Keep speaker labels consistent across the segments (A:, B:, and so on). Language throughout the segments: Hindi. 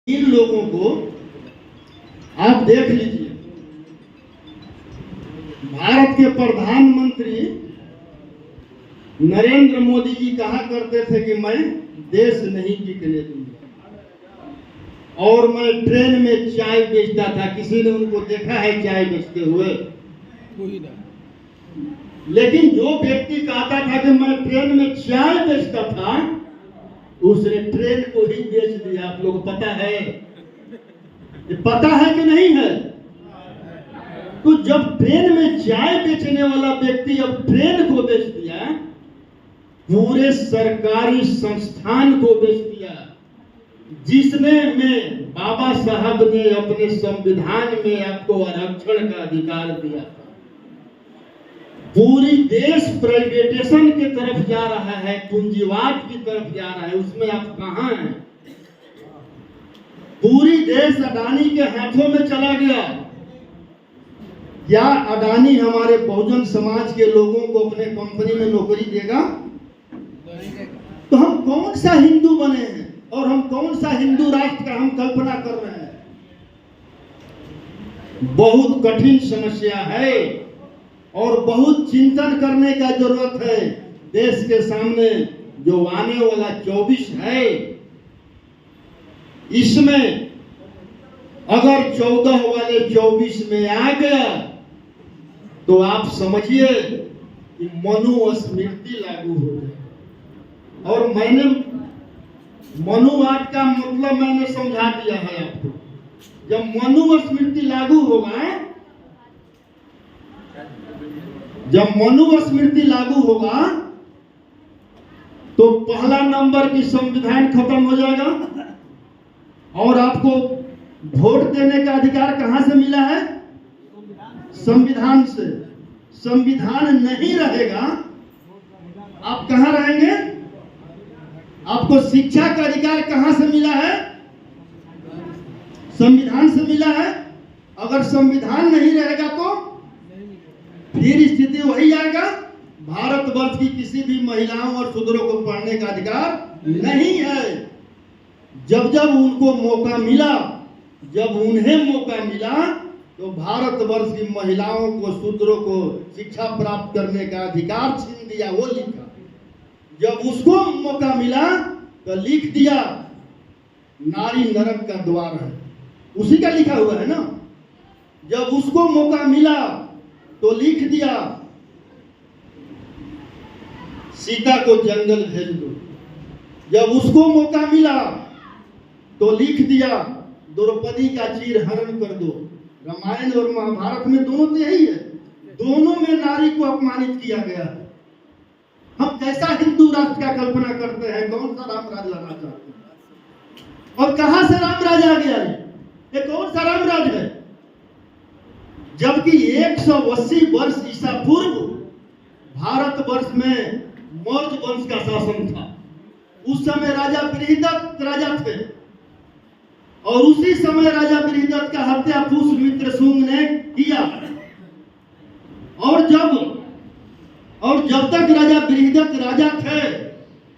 A: इन लोगों को आप देख लीजिए, भारत के प्रधानमंत्री नरेंद्र मोदी जी कहा करते थे कि मैं देश नहीं बिकने दूंगा, और मैं ट्रेन में चाय बेचता था। किसी ने उनको देखा है चाय बेचते हुए? कोई नहीं। लेकिन जो व्यक्ति कहता था कि मैं ट्रेन में चाय बेचता था, उसने ट्रेन को ही बेच दिया। आप लोग पता है? ये पता है कि नहीं है? तो जब ट्रेन में चाय बेचने वाला व्यक्ति अब ट्रेन को बेच दिया, पूरे सरकारी संस्थान को बेच दिया, जिसने में बाबा साहब ने अपने संविधान में आपको आरक्षण का अधिकार दिया था, पूरी देश प्राइवेटेशन की तरफ जा रहा है, पूंजीवाद की तरफ जा रहा है, उसमें आप कहां हैं? पूरी देश अडानी के हाथों में चला गया। क्या अडानी हमारे बहुजन समाज के लोगों को अपने कंपनी में नौकरी देगा? तो हम कौन सा हिंदू बने हैं और हम कौन सा हिंदू राष्ट्र का हम कल्पना कर रहे हैं? बहुत कठिन समस्या है और बहुत चिंतन करने का जरूरत है। देश के सामने जो आने वाला 24 है, इसमें अगर 14 वाले 24 में आ गया तो आप समझिए कि मनुस्मृति लागू हो जाए। और मैंने मनुवाद का मतलब मैंने समझा दिया है आपको। जब मनुस्मृति लागू होगा, जब मनुस्मृति लागू होगा तो पहला नंबर की संविधान खत्म हो जाएगा। और आपको वोट देने का अधिकार कहां से मिला है? संविधान से। संविधान नहीं रहेगा, आप कहां रहेंगे? आपको शिक्षा का अधिकार कहां से मिला है? संविधान से मिला है। अगर संविधान नहीं रहेगा तो फिर स्थिति वही आएगा, भारतवर्ष की किसी भी महिलाओं और शूद्रों को पढ़ने का अधिकार नहीं है। जब जब उनको मौका मिला, जब उन्हें मौका मिला, तो भारतवर्ष की महिलाओं को, शूद्रों को शिक्षा प्राप्त करने का अधिकार छीन दिया। वो लिखा। जब उसको मौका मिला तो लिख दिया नारी नरक का द्वार है, उसी का लिखा हुआ है ना। जब उसको मौका मिला तो लिख दिया सीता को जंगल भेज दो। जब उसको मौका मिला तो लिख दिया द्रौपदी का चीर हरण कर दो। रामायण और महाभारत में दोनों तो यही है, दोनों में नारी को अपमानित किया गया है। हम कैसा हिंदू राष्ट्र का कल्पना करते हैं? कौन सा राम राज लाना चाहते हैं? और कहां से राम राज आ गया? ये कौन सा राम राज है? जबकि 180 वर्ष ईसा पूर्व भारतवर्ष में मौर्य वंश का शासन था। उस समय राजा बृहदत्त राजा थे और उसी समय राजा बृहदत्त का हत्या पुष्यमित्र शुंग ने किया। और जब तक राजा बृहदत्त राजा थे,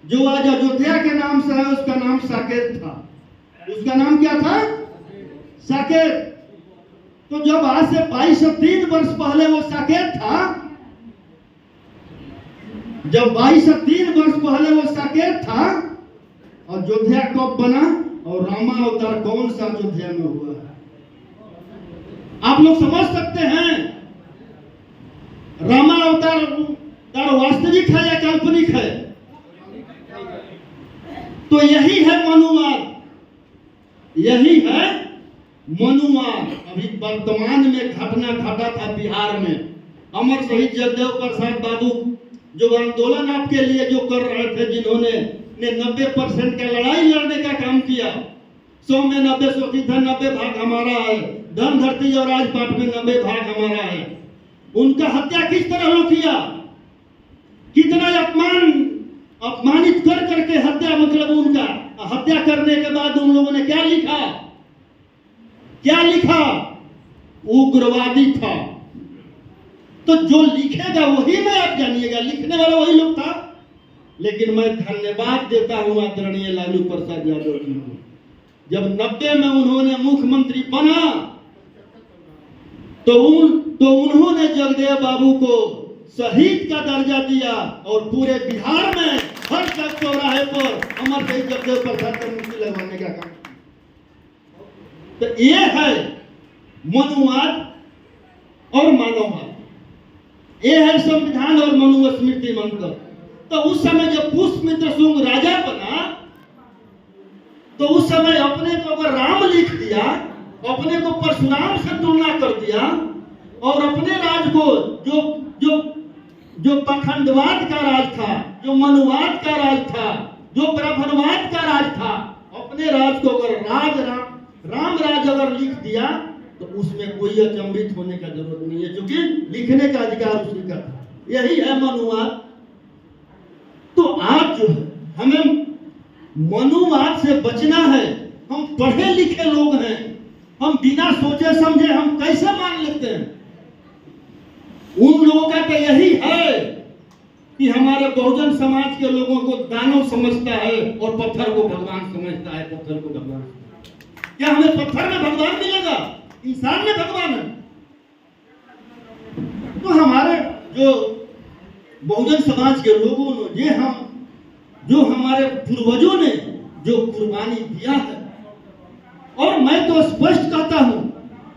A: जो आज अयोध्या के नाम से है, उसका नाम साकेत था। उसका नाम क्या था? साकेत। तो जब आज से 2203 वर्ष पहले वो साकेत था, जब 2203 वर्ष पहले वो साकेत था, अयोध्या कब बना और रामा अवतार कौन सा अयोध्या में हुआ है? आप लोग समझ सकते हैं रामा अवतार वास्तविक है या काल्पनिक है? तो यही है मनुवाद, यही है मनुवाद। अभी वर्तमान में घटना घटा था बिहार में। अमर शहीद जगदेव प्रसाद बाबू जो आंदोलन आपके लिए जो कर रहे थे, जिन्होंने 90% का लड़ाई लड़ने का काम किया, 100 में 90 सोची था, 90 भाग हमारा है, धन धरती और राजपाट में 90 भाग हमारा है। उनका हत्या किस तरह हो किया? कितना अपमानित कर करके हत्या, मतलब उनका हत्या करने के बाद उन लोगों ने क्या लिखा? क्या लिखा? उग्रवादी था। तो जो लिखेगा वही में आप जानिएगा, लिखने वाला वही लोग था। लेकिन मैं धन्यवाद देता हूं आदरणीय लालू प्रसाद यादव जी को, जब 90 में उन्होंने मुख्यमंत्री बना तो उन्होंने जगदेव बाबू को शहीद का दर्जा दिया और पूरे बिहार में हर तक चौराहे पर अमर शहीद जगदेव प्रसाद का मूर्ति लगवाने का काम। तो ये है मनुवाद और मानववाद, ये है संविधान और मनुस्मृति मंत्र। तो उस समय जब पुष्यमित्र शुंग राजा बना तो उस समय अपने को अगर राम लिख दिया, अपने को परशुराम से तुलना कर दिया और अपने राज को जो जो जो पाखंडवाद का राज था, जो मनुवाद का राज था, जो ब्राह्मणवाद का राज था, अपने राज को अगर राम राज अगर लिख दिया तो उसमें कोई अचंभित होने का जरूरत नहीं है, क्योंकि लिखने का अधिकार उसी का था। यही है मनुवाद। तो आज जो है हमें मनुवाद से बचना है। हम पढ़े लिखे लोग हैं, हम बिना सोचे समझे हम कैसे मान लेते हैं? उन लोगों का तो यही है कि हमारे बहुजन समाज के लोगों को दानव समझता है और पत्थर को भगवान समझता है। पत्थर को भगवान, क्या हमें पत्थर में भगवान मिलेगा? इंसान में भगवान है। तो हमारे जो बहुजन समाज के लोगों ने जो हमारे पूर्वजों ने जो कुर्बानी दिया है, और मैं तो स्पष्ट कहता हूं,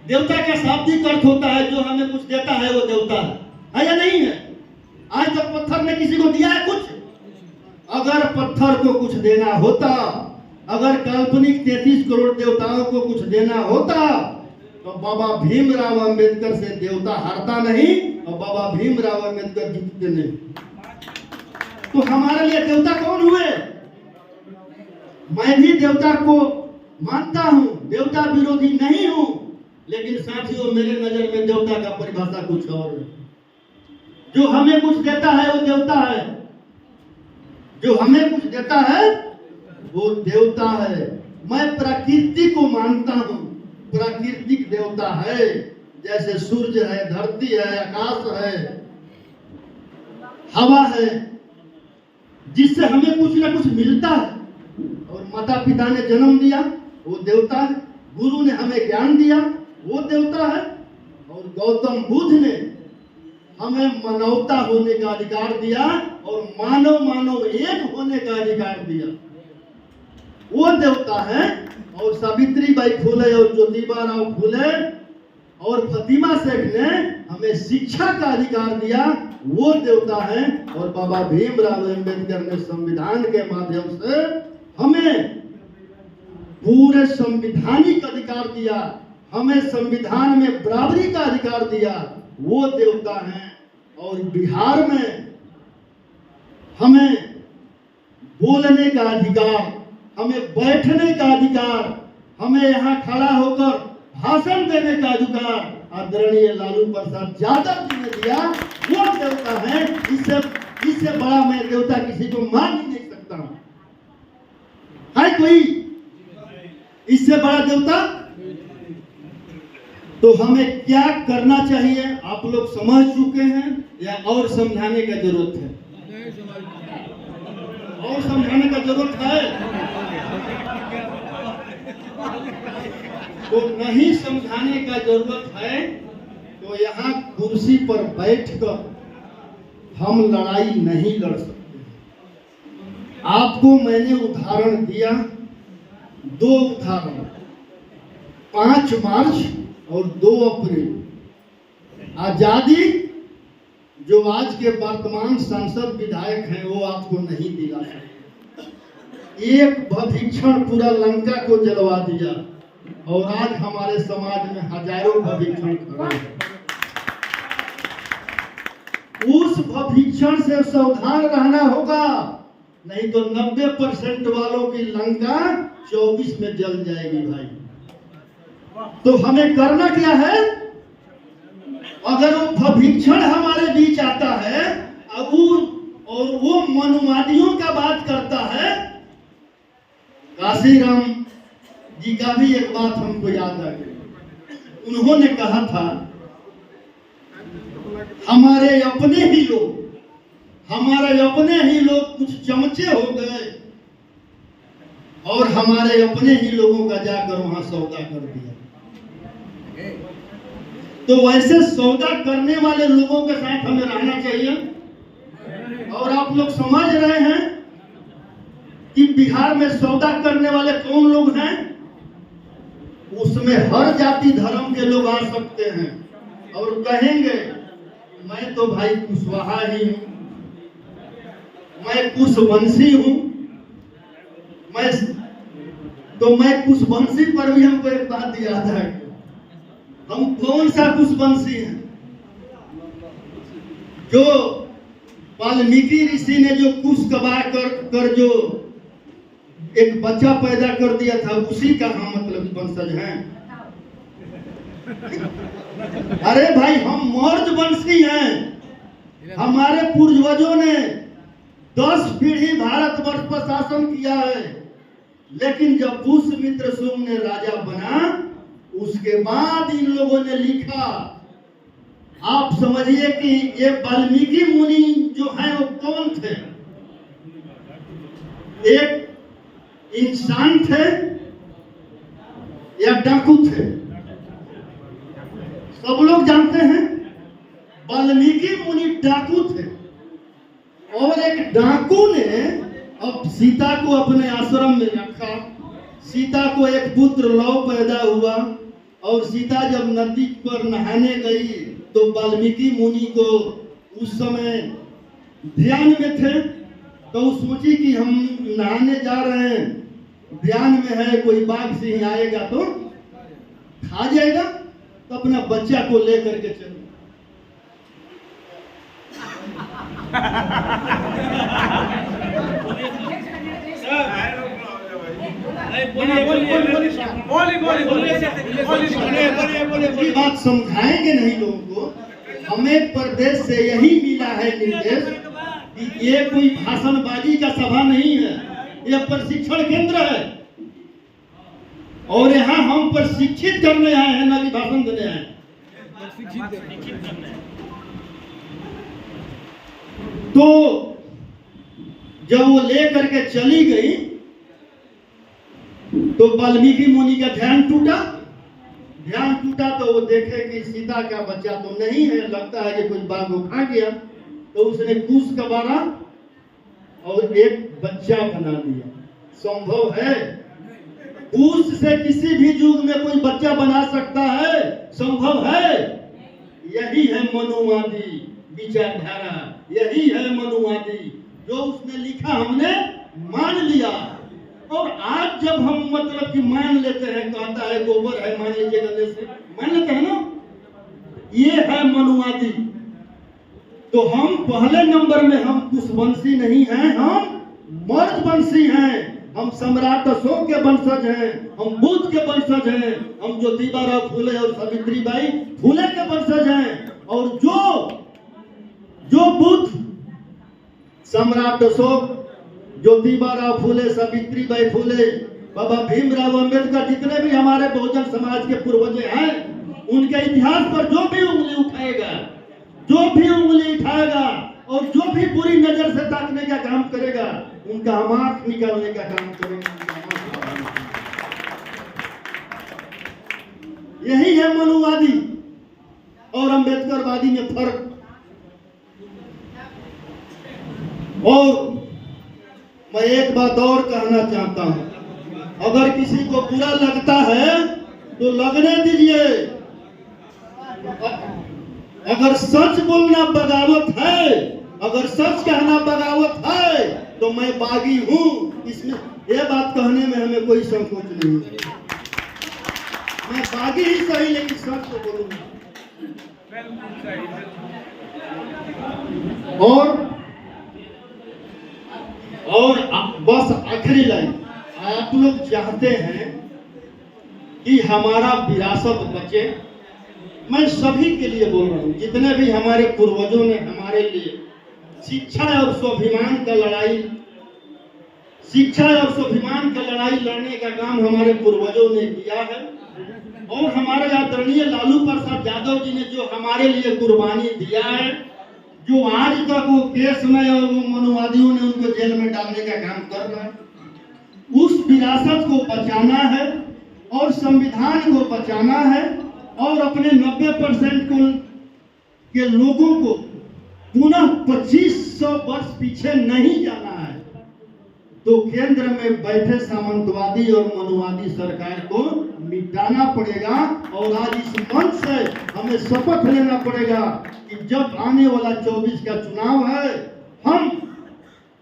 A: देवता का शाब्दिक अर्थ होता है जो हमें कुछ देता है वो देवता है या नहीं है? आज तक पत्थर ने किसी को दिया है कुछ? अगर पत्थर को कुछ देना होता, अगर काल्पनिक 33 करोड़ देवताओं को कुछ देना होता तो बाबा भीमराव अंबेडकर से देवता हारता नहीं और बाबा भीमराव अंबेडकर जीतते नहीं। तो हमारे लिए देवता कौन हुए? मैं भी देवता को मानता हूं, देवता विरोधी नहीं हूं, लेकिन साथियों मेरे नजर में देवता का परिभाषा कुछ और है। जो हमें कुछ देता है वो देवता है, जो हमें कुछ देता है वो देवता है। मैं प्रकृति को मानता हूं, प्राकृतिक देवता है, जैसे सूर्य है, धरती है, आकाश है, हवा है, जिससे हमें कुछ ना कुछ मिलता है। और माता पिता ने जन्म दिया वो देवता है, गुरु ने हमें ज्ञान दिया वो देवता है, और गौतम बुद्ध ने हमें मानवता होने का अधिकार दिया और मानव एक होने का अधिकार दिया, वो देवता है। और सावित्रीबाई फुले और ज्योतिबा राव फुले और फतिमा शेख ने हमें शिक्षा का अधिकार दिया, वो देवता है। और बाबा भीमराव अंबेडकर ने संविधान के माध्यम से हमें पूरे संवैधानिक अधिकार दिया, हमें संविधान में बराबरी का अधिकार दिया, वो देवता है। और बिहार में हमें बोलने का अधिकार, हमें बैठने का अधिकार, हमें यहाँ खड़ा होकर भाषण देने का अधिकार आदरणीय लालू प्रसाद यादव जी ने दिया, वो देवता है। इससे बड़ा मैं देवता किसी को मान ही नहीं सकता हूं। है कोई इससे बड़ा देवता? तो हमें क्या करना चाहिए आप लोग समझ चुके हैं या और समझाने का जरूरत है? और समझाने का जरूरत है? तो नहीं समझाने का जरूरत है तो यहाँ कुर्सी पर बैठकर हम लड़ाई नहीं लड़ सकते। आपको मैंने उदाहरण दिया, 2 उदाहरण, 5 मार्च और 2 अप्रैल। आजादी जो आज के वर्तमान सांसद विधायक हैं वो आपको नहीं दिला सकते। एक भविक्षण पूरा लंका को जलवा दिया और आज हमारे समाज में हजारों भविक्षण खड़े हैं। उस भविक्षण से सावधान रहना होगा, नहीं तो 90% वालों की लंका 24 में जल जाएगी भाई। तो हमें करना क्या है? अगर वो भविक्षण हमारे बीच आता है और वो मनुवादियों का बात करता है, काशीराम जी का भी एक बात हमको याद आ गई। उन्होंने कहा था हमारे अपने ही लोग कुछ चमचे हो गए और हमारे अपने ही लोगों का जाकर वहां सौदा कर दिया। तो वैसे सौदा करने वाले लोगों के साथ हमें रहना चाहिए। और आप लोग समझ रहे हैं कि बिहार में सौदा करने वाले कौन लोग हैं? उसमें हर जाति धर्म के लोग आ सकते हैं और कहेंगे मैं तो भाई कुशवाहा ही हूं, मैं कुशवंशी हूं, मैं कुशवंशी पर भी हमको एक बात याद है, हम कौन सा कुशवंशी हैं? जो वाल्मीकि ऋषि ने जो कुश कबा कर जो एक बच्चा पैदा कर दिया था, उसी का हम मतलब वंशज हैं। अरे भाई हम मौर्य वंशी हैं। हमारे पूर्वजों ने 10 पीढ़ी भारतवर्ष पर शासन किया है, लेकिन जब पुष्यमित्र शुंग ने राजा बना, उसके बाद इन लोगों ने लिखा। आप समझिए कि ये वाल्मीकि मुनि जो हैं वो कौन थे? एक इंसान थे या डाकू थे? सब लोग जानते हैं वाल्मीकि मुनि डाकू थे। और एक डाकू ने अब सीता को अपने आश्रम में रखा। सीता को एक पुत्र लव पैदा हुआ और सीता जब नदी पर नहाने गई तो वाल्मीकि मुनि को उस समय ध्यान में थे, तो सोची कि हम नहाने जा रहे हैं, ध्यान में है कोई बाघ सिंह आएगा तो खा जाएगा, तो अपना बच्चा को लेकर के चले। बात समझाएंगे नहीं लोगों को। हमें प्रदेश से यही मिला है निर्देश कि ये कोई भाषणबाजी का सभा नहीं है, यह प्रशिक्षण केंद्र है और यहाँ हम प्रशिक्षित करने आए हैं, ना कि भाषण देने आए हैं। तो जब वो लेकर के चली गई तो वाल्मीकि मुनि का ध्यान टूटा तो वो देखे कि सीता का बच्चा तो नहीं है, लगता है कि कोई बाघ को खा गया। तो उसने कुश कबारा और एक बच्चा बना दिया। संभव है? कुश से किसी भी युग में कोई बच्चा बना सकता है? संभव है? यही है मनुवादी विचारधारा, यही है मनुवादी। जो उसने लिखा हमने मान लिया। और आज जब हम मतलब कि मान लेते हैं, कहता है गोबर है, मान लीजिए गले से मान लेते हैं ना, ये है मनुवादी। तो हम पहले नंबर में हम कुशवंशी नहीं हैं, हम मर्द वंशी हैं। हम सम्राट अशोक के वंशज हैं, हम बुद्ध के वंशज हैं, हम ज्योतिबाराव फूले और सावित्रीबाई फूले के वंशज हैं। और जो बुद्ध, सम्राट अशोक, ज्योतिबाराव फूले, सावित्रीबाई फूले, बाबा भीमराव अंबेडकर, जितने भी हमारे बहुजन समाज के पूर्वज हैं, उनके इतिहास पर जो भी उंगली उठाएगा और जो भी बुरी नजर से ताकने का काम करेगा, उनका हम आंख निकालने का काम करेंगे। यही है मनुवादी और अम्बेडकरवादी में फर्क। और मैं एक बात और कहना चाहता हूं, अगर किसी को बुरा लगता है तो लगने दीजिए। अगर सच बोलना बगावत है, अगर सच कहना बगावत है, तो मैं बागी हूं। इसमें यह बात कहने में हमें कोई संकोच नहीं है। मैं बागी ही सही, लेकिन सच तो बोलूंगा। और बस आखिरी लाइन, आप लोग चाहते हैं कि हमारा विरासत बचे। मैं सभी के लिए बोल रहा हूं, जितने भी हमारे पूर्वजों ने हमारे लिए शिक्षा और स्वाभिमान का लड़ाई लड़ने का काम हमारे पूर्वजों ने किया है। और हमारे आदरणीय लालू प्रसाद यादव जी ने जो हमारे लिए कुर्बानी दिया है, जो आज तक वो केस में और वो मनुवादियों ने उनको जेल में डालने का काम कर रहा है, उस विरासत को बचाना है और संविधान को बचाना है और अपने 90% के लोगों को पुनः 2500 वर्ष पीछे नहीं जाना है, तो केंद्र में बैठे सामंतवादी और मनुवादी सरकार को मिटाना पड़ेगा। और आज इस मंच से हमें शपथ लेना पड़ेगा कि जब आने वाला 24 का चुनाव है, हम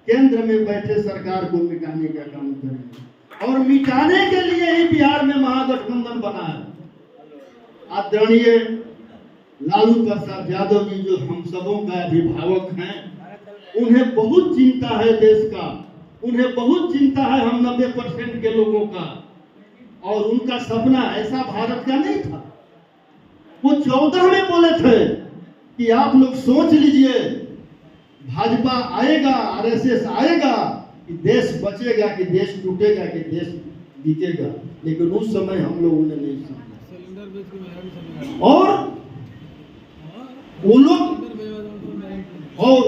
A: केंद्र में बैठे सरकार को मिटाने का काम करेंगे। और मिटाने के लिए ही बिहार में महागठबंधन बना है। आदरणीय लालू प्रसाद यादव जी जो हम सबों का अभिभावक हैं, उन्हें बहुत चिंता है देश का, उन्हें बहुत चिंता है हम 90% के लोगों का। और उनका सपना ऐसा भारत का नहीं था। वो 14 में बोले थे कि आप लोग सोच लीजिए, भाजपा आएगा, आरएसएस आएगा, कि देश बचेगा कि देश टूटेगा कि देश जीतेगा। लेकिन उस समय हम लोगों ने नहीं समझा। और वो लोग और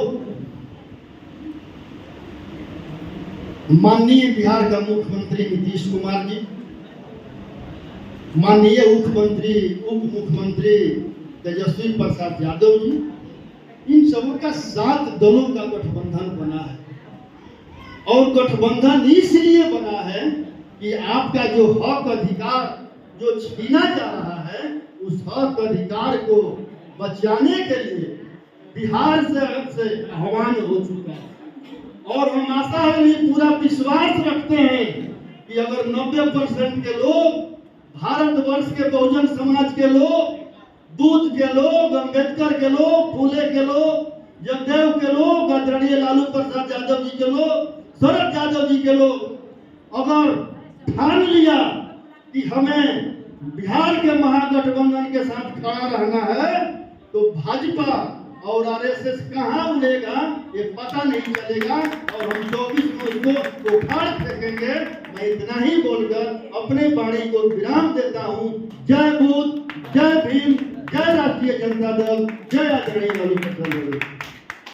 A: माननीय बिहार का मुख्यमंत्री नीतीश कुमार जी, माननीय उप मुख्यमंत्री तेजस्वी प्रसाद यादव जी, इन सबों का 7 दलों का गठबंधन बना है। और गठबंधन इसलिए बना है कि आपका जो हक अधिकार जो छीना जा रहा है, उस हक अधिकार को बचाने के लिए बिहार से आह्वान हो चुका है। और हम आशा है, पूरा विश्वास रखते हैं कि अगर 90% के लोग, भारतवर्ष के बहुजन समाज के लोग, दूध के लोग, अंबेडकर के लोग, फूले के लोग, जगदेव के लोग, आदरणीय लालू प्रसाद यादव जी के लोग, शरद यादव जी के लोग अगर ठान लिया कि हमें बिहार के महागठबंधन के साथ खड़ा रहना है, तो भाजपा और आरएसएस कहां उड़ेगा ये पता नहीं चलेगा। और हम 24 को उसको उखाड़ फेंकेंगे। मैं इतना ही बोलकर अपने वाणी को विराम देता हूं। जय बुद्ध, जय भीम, जय राष्ट्रीय जनता दल, जय आदरणीय लालू प्रसाद।